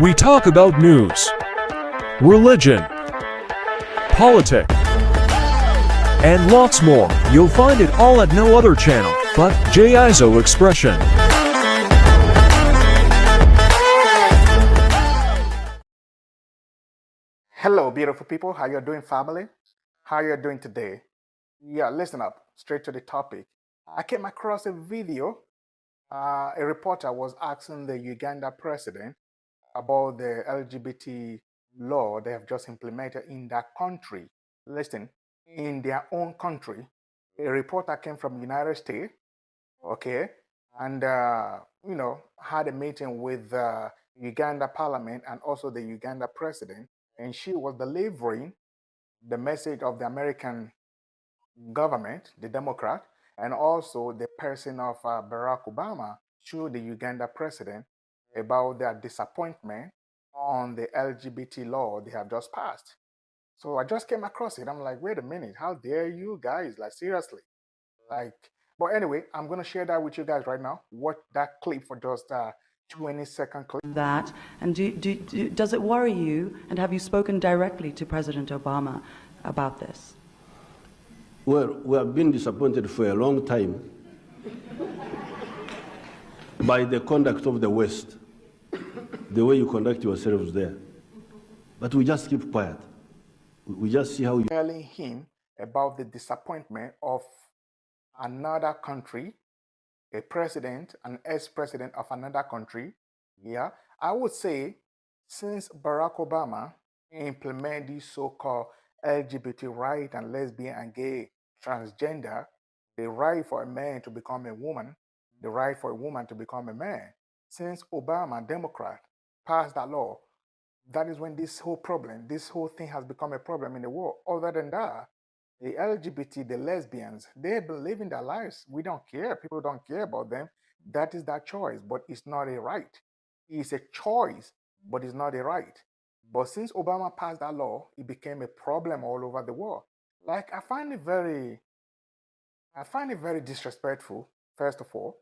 We talk about news, religion, politics, and lots more. You'll find it all at no other channel but JIZO Expression. Hello, beautiful people. How you doing, family? How you doing today? Yeah, listen up. Straight to the topic. I came across a video. A reporter was asking the Uganda president about the LGBT law they have just implemented in that country. Listen, in their own country, a reporter came from United States, okay, and had a meeting with Uganda Parliament and also the Uganda president, and she was delivering the message of the American government, the Democrat, and also the person of Barack Obama to the Uganda president about their disappointment on the LGBT law they have just passed. So I just came across it. I'm like, wait a minute, how dare you guys? Like, seriously. But anyway, I'm going to share that with you guys right now. Watch that clip for just 20-second clip. That, and does it worry you, and have you spoken directly to President Obama about this? Well, we have been disappointed for a long time by the conduct of the West, the way you conduct yourselves there. But we just keep quiet. We just see how you... Telling him about the disappointment of another country, a president, an ex-president of another country. Yeah, I would say since Barack Obama implemented these so-called LGBT right and lesbian and gay, transgender, the right for a man to become a woman, the right for a woman to become a man. Since Obama, Democrat, passed that law, that is when this whole thing has become a problem in the world. Other than that, the LGBT, the lesbians, they've been living their lives. We don't care. People don't care about them. That is their choice, but it's not a right. It's a choice, but it's not a right. But since Obama passed that law, it became a problem all over the world. Like, I find it very disrespectful, first of all.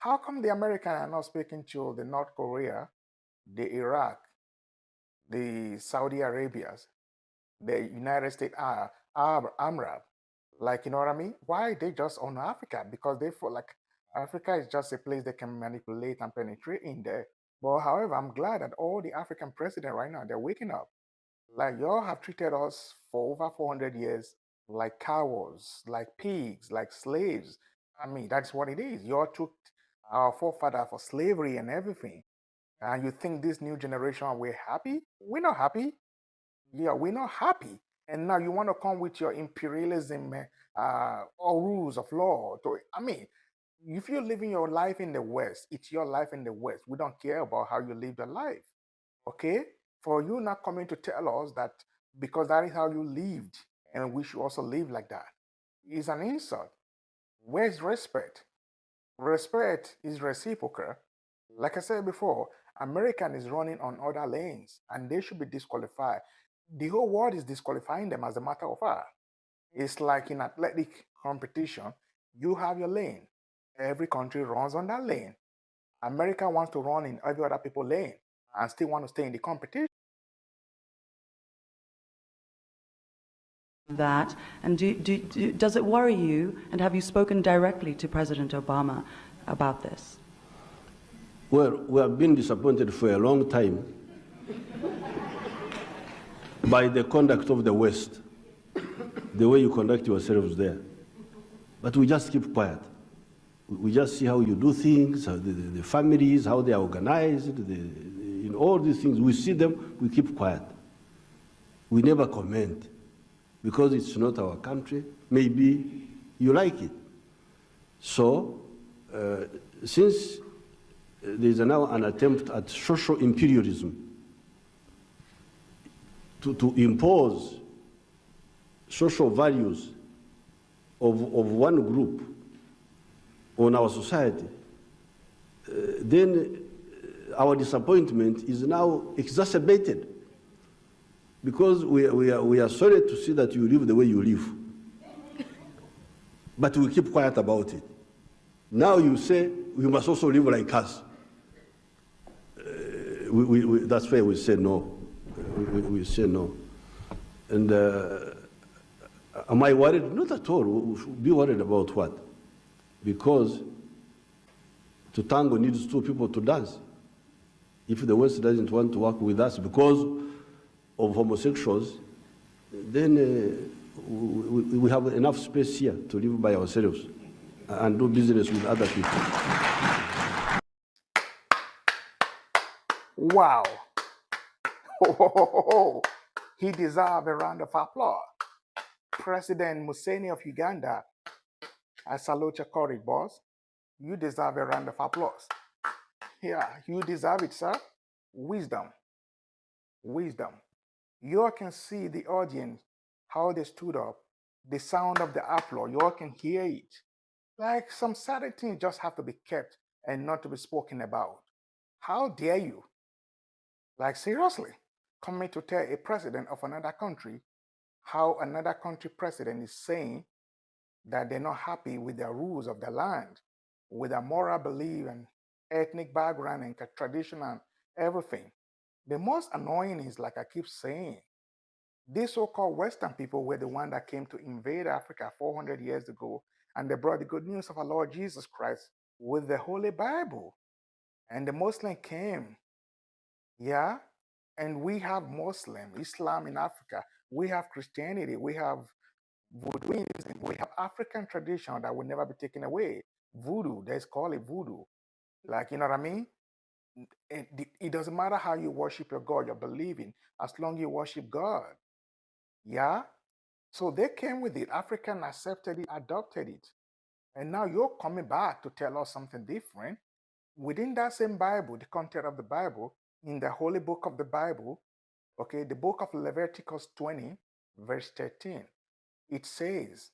How come the Americans are not speaking to the North Korea, the Iraq, the Saudi Arabias, the United States Arab? Like, you know what I mean? Why they just own Africa? Because they feel like Africa is just a place they can manipulate and penetrate in there. But however, I'm glad that all the African presidents right now, they're waking up. Like, y'all have treated us for over 400 years like cowards, like pigs, like slaves. I mean, that's what it is. Y'all took our forefather for slavery and everything. And you think this new generation, we're happy? We're not happy. Yeah, we're not happy. And now you want to come with your imperialism or rules of law. If you're living your life in the West, it's your life in the West. We don't care about how you live your life. Okay? For you not coming to tell us that because that is how you lived and we should also live like that is an insult. Where's respect? Respect is reciprocal. Like I said before, American is running on other lanes and they should be disqualified. The whole world is disqualifying them as a matter of fact. It's like in athletic competition, you have your lane. Every country runs on that lane. America wants to run in every other people's lane and still want to stay in the competition. That, and does it worry you, and have you spoken directly to President Obama about this? Well, we have been disappointed for a long time by the conduct of the West, the way you conduct yourselves there. But we just keep quiet. We just see how you do things, how the families, how they are organized, in all these things. We see them, we keep quiet. We never comment because it's not our country. Maybe you like it. So, since there's now an attempt at social imperialism to impose social values of one group on our society, then our disappointment is now exacerbated because we are sorry to see that you live the way you live. But we keep quiet about it. Now you say we must also live like us. that's why we say no. We say no. And am I worried? Not at all. We should be worried about what? Because to tango needs two people to dance. If the West doesn't want to work with us because of homosexuals, then we have enough space here to live by ourselves and do business with other people. Wow. He deserves a round of applause. President Museveni of Uganda, I salute your courage, boss. You deserve a round of applause. Yeah, you deserve it, sir. Wisdom. Wisdom. You all can see the audience, how they stood up, the sound of the applause. You all can hear it. Like some certain things just have to be kept and not to be spoken about. How dare you? Like seriously, coming to tell a president of another country how another country president is saying that they're not happy with the rules of the land, with their moral belief and ethnic background and tradition and everything. The most annoying is, like I keep saying, these so-called Western people were the one that came to invade Africa 400 years ago, and they brought the good news of our Lord Jesus Christ with the Holy Bible. And the Muslim came, yeah, and we have Muslim, Islam in Africa. We have Christianity. We have Voodooism. We have African tradition that will never be taken away. Voodoo, they call it voodoo. Like, you know what I mean? It doesn't matter how you worship your God, you're believing, as long as you worship God. Yeah? So they came with it. African accepted it, adopted it. And now you're coming back to tell us something different. Within that same Bible, the content of the Bible, in the holy book of the Bible, okay, the book of Leviticus 20, verse 13, it says,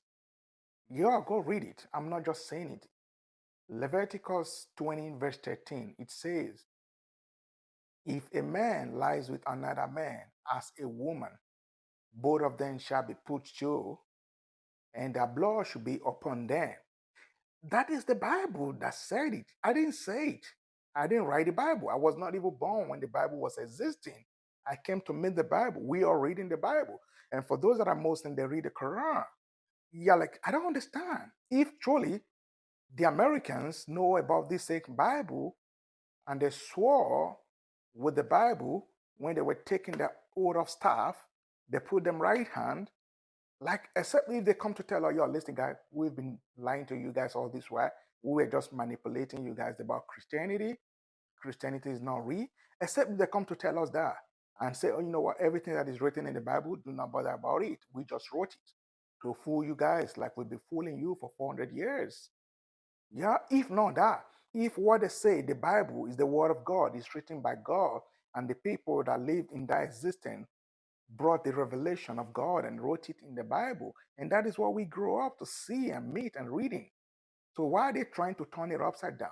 yeah, go read it. I'm not just saying it. Leviticus 20, verse 13, it says, if a man lies with another man as a woman, both of them shall be put to, and their blood should be upon them. That is the Bible that said it. I didn't say it. I didn't write the Bible. I was not even born when the Bible was existing. I came to meet the Bible. We are reading the Bible. And for those that are Muslim, they read the Quran. Yeah, like, I don't understand. If truly the Americans know about this same Bible and they swore with the Bible when they were taking the oath of staff, they put them right hand. Like, except if they come to tell us, yo, listen, guys, we've been lying to you guys all this while. We were just manipulating you guys about Christianity. Christianity is not real. Except if they come to tell us that and say, oh, you know what, everything that is written in the Bible, do not bother about it. We just wrote it to fool you guys like we've been fooling you for 400 years. Yeah, if not that, if what they say, the Bible is the word of God, is written by God, and the people that lived in that existence brought the revelation of God and wrote it in the Bible. And that is what we grow up to see and meet and reading. So why are they trying to turn it upside down?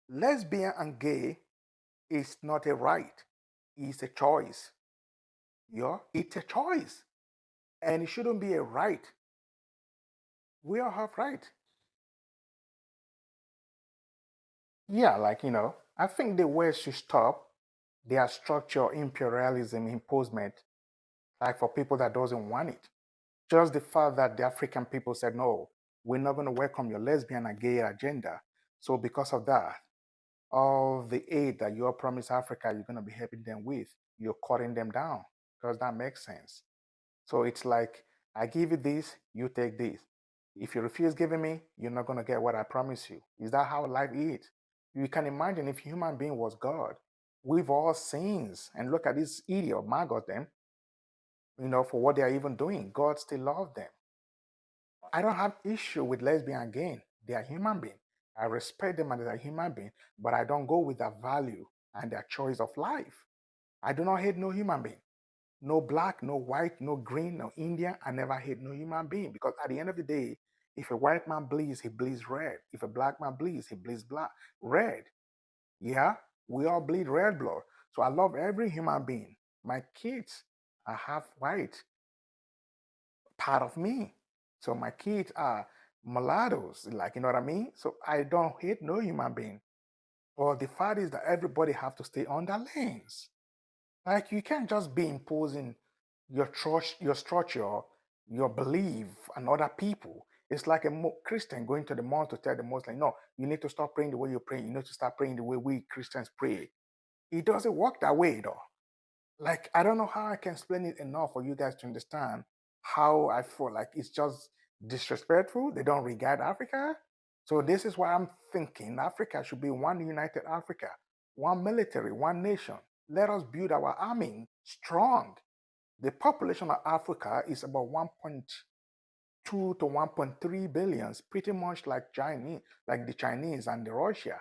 Lesbian and gay is not a right. It's a choice. Yeah, it's a choice. And it shouldn't be a right. We all have right. Yeah, like, I think the West should stop their structure imperialism imposement, like for people that doesn't want it. Just the fact that the African people said, no, we're not going to welcome your lesbian and gay agenda. So because of that, all the aid that you all promised Africa, you're going to be helping them with, you're cutting them down. Does that make sense? So it's like, I give you this, you take this. If you refuse giving me, you're not going to get what I promise you. Is that how life is? You can imagine if human being was God, we've all sins. And look at this idiot, maggot them, for what they are even doing. God still loves them. I don't have issue with lesbian again. They are human beings. I respect them as a human being, but I don't go with their value and their choice of life. I do not hate no human being. No black, no white, no green, no Indian. I never hate no human being because at the end of the day, if a white man bleeds, he bleeds red. If a black man bleeds, he bleeds red. Yeah, we all bleed red blood. So I love every human being. My kids are half white, part of me. So my kids are mulattoes, like, you know what I mean? So I don't hate no human being. But the fact is that everybody have to stay on their lanes. Like you can't just be imposing your trust, your structure, your belief on other people. It's like a Christian going to the mosque to tell the Muslim, no, you need to stop praying the way you're praying. You need to start praying the way we Christians pray. It doesn't work that way, though. Like, I don't know how I can explain it enough for you guys to understand how I feel like it's just disrespectful. They don't regard Africa. So this is why I'm thinking Africa should be one united Africa, one military, one nation. Let us build our army strong. The population of Africa is about 1.2 to 1.3 billions, pretty much like Chinese, like the Chinese and the Russia.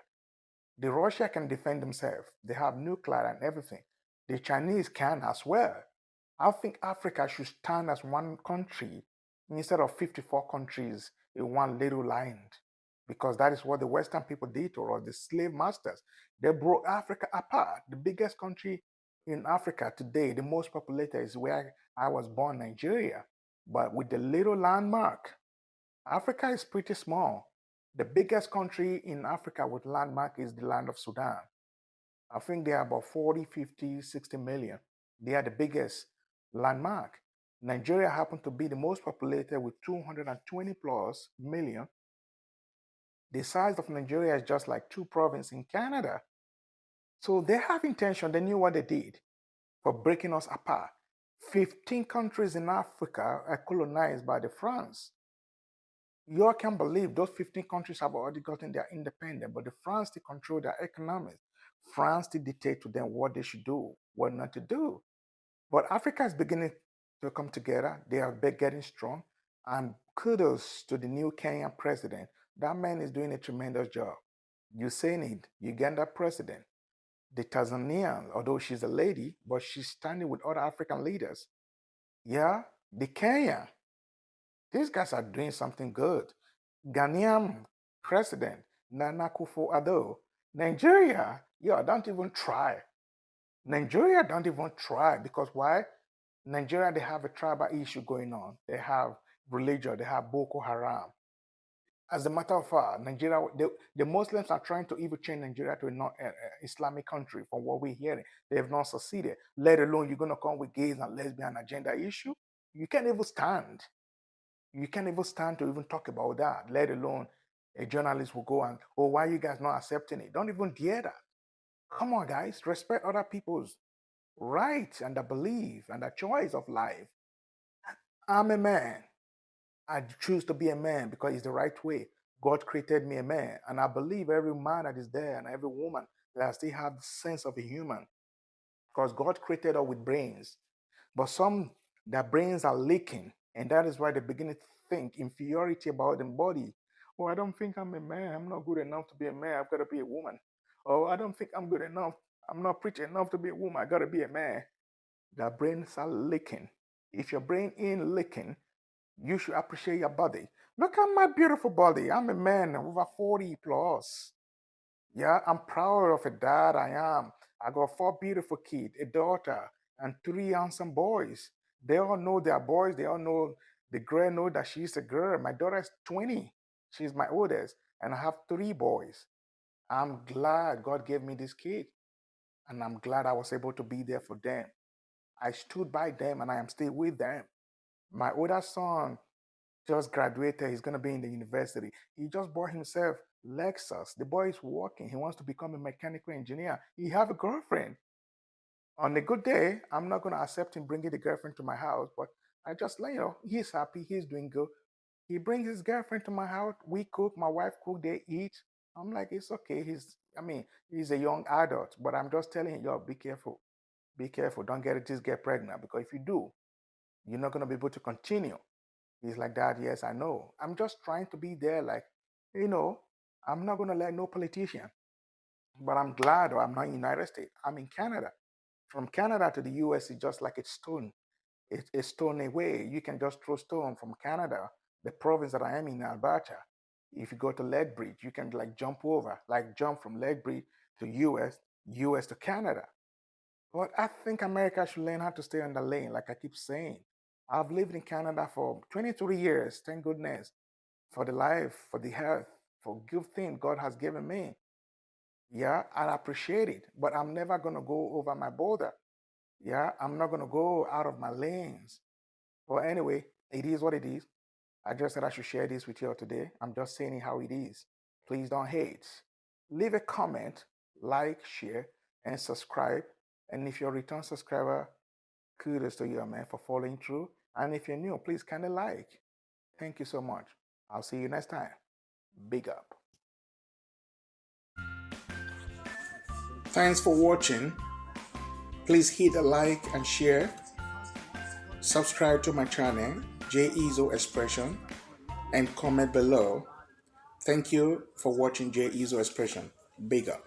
The Russia can defend themselves. They have nuclear and everything. The Chinese can as well. I think Africa should stand as one country instead of 54 countries in one little land. Because that is what the Western people did to us, the slave masters. They broke Africa apart. The biggest country in Africa today, the most populated, is where I was born, Nigeria. But with the little landmark, Africa is pretty small. The biggest country in Africa with landmark is the land of Sudan. I think they are about 40, 50, 60 million. They are the biggest landmark. Nigeria happened to be the most populated with 220 plus million. The size of Nigeria is just like two provinces in Canada. So they have intention, they knew what they did for breaking us apart. 15 countries in Africa are colonized by the France. You all can't believe those 15 countries have already gotten their independence, but the France still control their economics. France still dictate to them what they should do, what not to do. But Africa is beginning to come together. They are getting strong. And kudos to the new Kenyan president. That man is doing a tremendous job. Usain, Uganda president. The Tanzanian, although she's a lady, but she's standing with other African leaders. Yeah, the Kenya. These guys are doing something good. Ghanaian president, Nana Akufo-Addo. Nigeria, yeah, don't even try. Nigeria don't even try because why? Nigeria, they have a tribal issue going on. They have religion. They have Boko Haram. As a matter of fact, Nigeria, the Muslims are trying to even change Nigeria to an Islamic country. From what we're hearing, they have not succeeded. Let alone you're gonna come with gays and lesbian agenda issue. You can't even stand. You can't even stand to even talk about that. Let alone a journalist will go and, oh, why are you guys not accepting it? Don't even dare that. Come on, guys, respect other people's rights and their belief and their choice of life. I'm a man. I choose to be a man because it's the right way. God created me a man, and I believe every man that is there and every woman that still have the sense of a human, because God created us with brains. But some their brains are leaking, and that is why they begin to think inferiority about their body. Oh, I don't think I'm a man. I'm not good enough to be a man. I've got to be a woman. Oh, I don't think I'm good enough. I'm not pretty enough to be a woman. I got to be a man. Their brains are leaking. If your brain ain't leaking, you should appreciate your body. Look at my beautiful body. I'm a man over 40 plus. Yeah, I'm proud of a dad I am. I got 4 beautiful kids, a daughter, and 3 handsome boys. They all know they're boys. They all know the girl know that she's a girl. My daughter is 20. She's my oldest, and I have 3 boys. I'm glad God gave me this kid, and I'm glad I was able to be there for them. I stood by them, and I am still with them. My older son just graduated. He's going to be in the university. He just bought himself Lexus. The boy is working. He wants to become a mechanical engineer. He have a girlfriend. On a good day, I'm not going to accept him bringing the girlfriend to my house, but I just let you know, he's happy. He's doing good. He brings his girlfriend to my house. We cook. My wife cook. They eat. I'm like, it's okay. He's a young adult, but I'm just telling him, yo, be careful. Be careful. Don't just get pregnant, because if you do, you're not going to be able to continue. He's like, Dad, yes, I know. I'm just trying to be there, like, you know, I'm not going to let no politician. But I'm glad I'm not in the United States. I'm in Canada. From Canada to the US is just like a stone. It's a stone away. You can just throw stone from Canada, the province that I am in, Alberta. If you go to Lethbridge, you can like jump over, like jump from Lethbridge to US, US to Canada. But I think America should learn how to stay on the lane, like I keep saying. I've lived in Canada for 23 years, thank goodness, for the life, for the health, for good thing God has given me. Yeah, I appreciate it, but I'm never going to go over my border. Yeah, I'm not going to go out of my lanes. Well, anyway, it is what it is. I just said I should share this with you all today. I'm just saying how it is. Please don't hate. Leave a comment, like, share, and subscribe. And if you're a return subscriber, kudos to you, man, for following through. And if you're new, please kind of like. Thank you so much. I'll see you next time. Big up. Thanks for watching. Please hit the like and share. Subscribe to my channel, J-Ezo Expression, and comment below. Thank you for watching J-Ezo Expression. Big up.